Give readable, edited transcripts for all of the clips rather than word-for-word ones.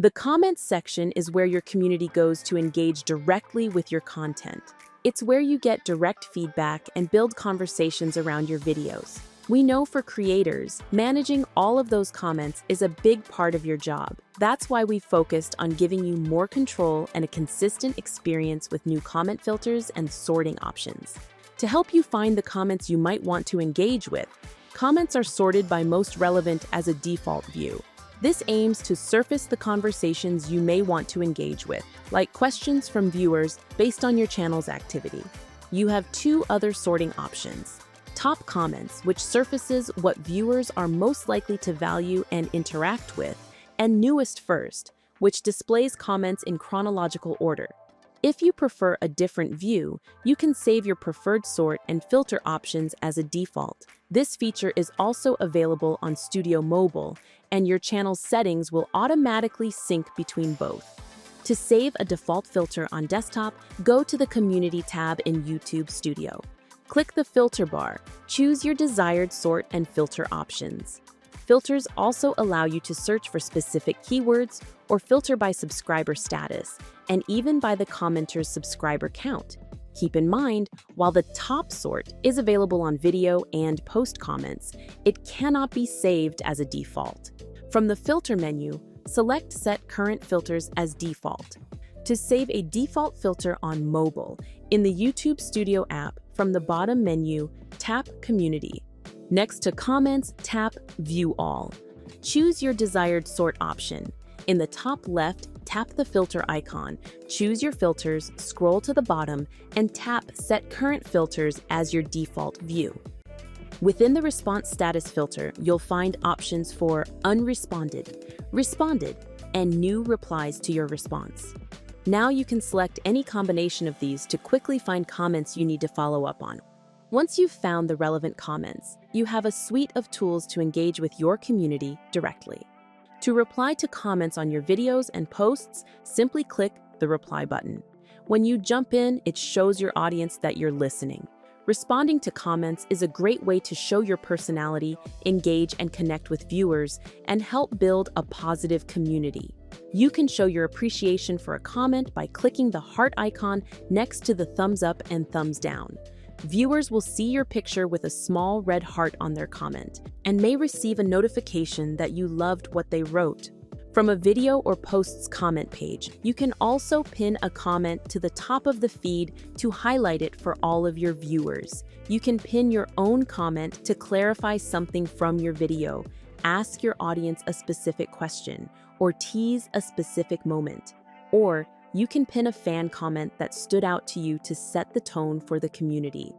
The comments section is where your community goes to engage directly with your content. It's where you get direct feedback and build conversations around your videos. We know for creators, managing all of those comments is a big part of your job. That's why we focused on giving you more control and a consistent experience with new comment filters and sorting options. To help you find the comments you might want to engage with, comments are sorted by most relevant as a default view. This aims to surface the conversations you may want to engage with, like questions from viewers based on your channel's activity. You have two other sorting options. Top comments, which surfaces what viewers are most likely to value and interact with, and newest first, which displays comments in chronological order. If you prefer a different view, you can save your preferred sort and filter options as a default. This feature is also available on Studio Mobile, and your channel's settings will automatically sync between both. To save a default filter on desktop, go to the Community tab in YouTube Studio. Click the filter bar, choose your desired sort and filter options. Filters also allow you to search for specific keywords or filter by subscriber status, and even by the commenter's subscriber count. Keep in mind, while the top sort is available on video and post comments, it cannot be saved as a default. From the filter menu, select Set Current Filters as Default. To save a default filter on mobile, in the YouTube Studio app, from the bottom menu, tap Community. Next to Comments, tap View All. Choose your desired sort option. In the top left, tap the filter icon, choose your filters, scroll to the bottom, and tap Set Current Filters as your default view. Within the response status filter, you'll find options for unresponded, responded, and new replies to your response. Now you can select any combination of these to quickly find comments you need to follow up on. Once you've found the relevant comments, you have a suite of tools to engage with your community directly. To reply to comments on your videos and posts, simply click the reply button. When you jump in, it shows your audience that you're listening. Responding to comments is a great way to show your personality, engage and connect with viewers, and help build a positive community. You can show your appreciation for a comment by clicking the heart icon next to the thumbs up and thumbs down. Viewers will see your picture with a small red heart on their comment and may receive a notification that you loved what they wrote. From a video or post's comment page, you can also pin a comment to the top of the feed to highlight it for all of your viewers. You can pin your own comment to clarify something from your video, ask your audience a specific question, or tease a specific moment. Or you can pin a fan comment that stood out to you to set the tone for the community.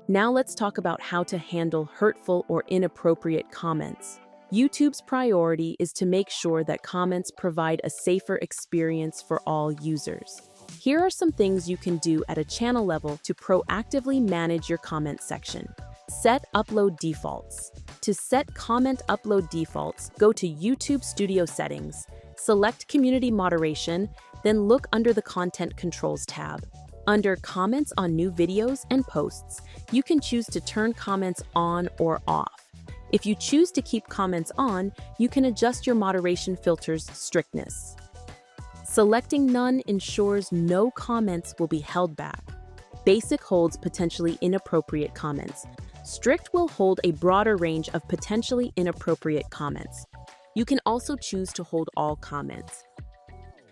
Now let's talk about how to handle hurtful or inappropriate comments. YouTube's priority is to make sure that comments provide a safer experience for all users. Here are some things you can do at a channel level to proactively manage your comment section. Set upload defaults. To set comment upload defaults, go to YouTube Studio Settings, select Community Moderation, then look under the Content Controls tab. Under Comments on new videos and posts, you can choose to turn comments on or off. If you choose to keep comments on, you can adjust your moderation filter's strictness. Selecting None ensures no comments will be held back. Basic holds potentially inappropriate comments. Strict will hold a broader range of potentially inappropriate comments. You can also choose to hold all comments.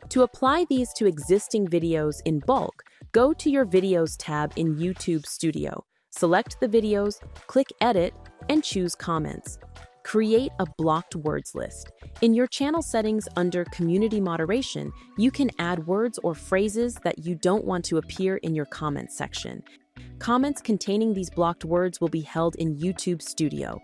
To apply these to existing videos in bulk, go to your Videos tab in YouTube Studio. Select the videos, click Edit, and choose Comments. Create a blocked words list. In your channel settings under Community Moderation, you can add words or phrases that you don't want to appear in your comments section. Comments containing these blocked words will be held in YouTube Studio.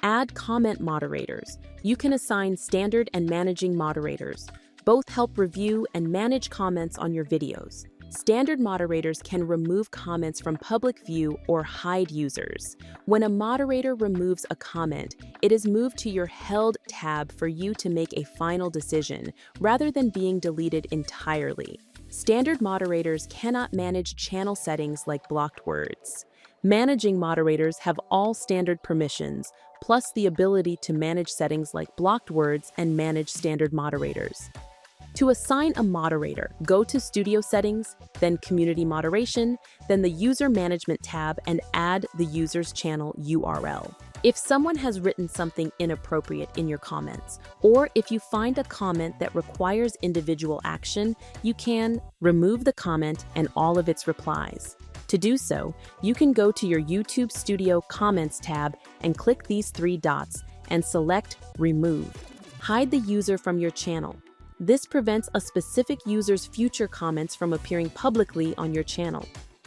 Add comment moderators. You can assign standard and managing moderators. Both help review and manage comments on your videos. Standard moderators can remove comments from public view or hide users. When a moderator removes a comment, it is moved to your Held tab for you to make a final decision, rather than being deleted entirely. Standard moderators cannot manage channel settings like blocked words. Managing moderators have all standard permissions, plus the ability to manage settings like blocked words and manage standard moderators. To assign a moderator, go to Studio Settings, then Community Moderation, then the User Management tab, and add the user's channel URL. If someone has written something inappropriate in your comments, or if you find a comment that requires individual action, you can remove the comment and all of its replies. To do so, you can go to your YouTube Studio Comments tab and click these three dots and select Remove. Hide the user from your channel. This prevents a specific user's future comments from appearing publicly on your channel.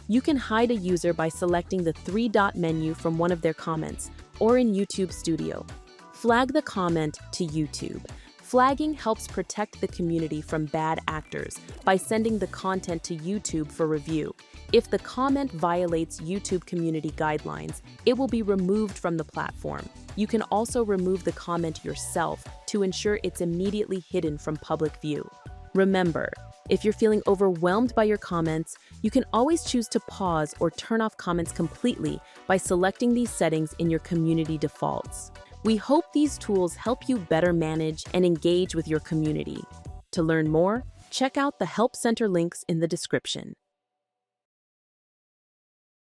You can hide a user by selecting the three-dot menu from one of their comments, or in YouTube Studio. Flag the comment to YouTube. Flagging helps protect the community from bad actors by sending the content to YouTube for review. If the comment violates YouTube community guidelines, it will be removed from the platform. You can also remove the comment yourself to ensure it's immediately hidden from public view. Remember, if you're feeling overwhelmed by your comments, you can always choose to pause or turn off comments completely by selecting these settings in your community defaults. We hope these tools help you better manage and engage with your community. To learn more, check out the Help Center links in the description.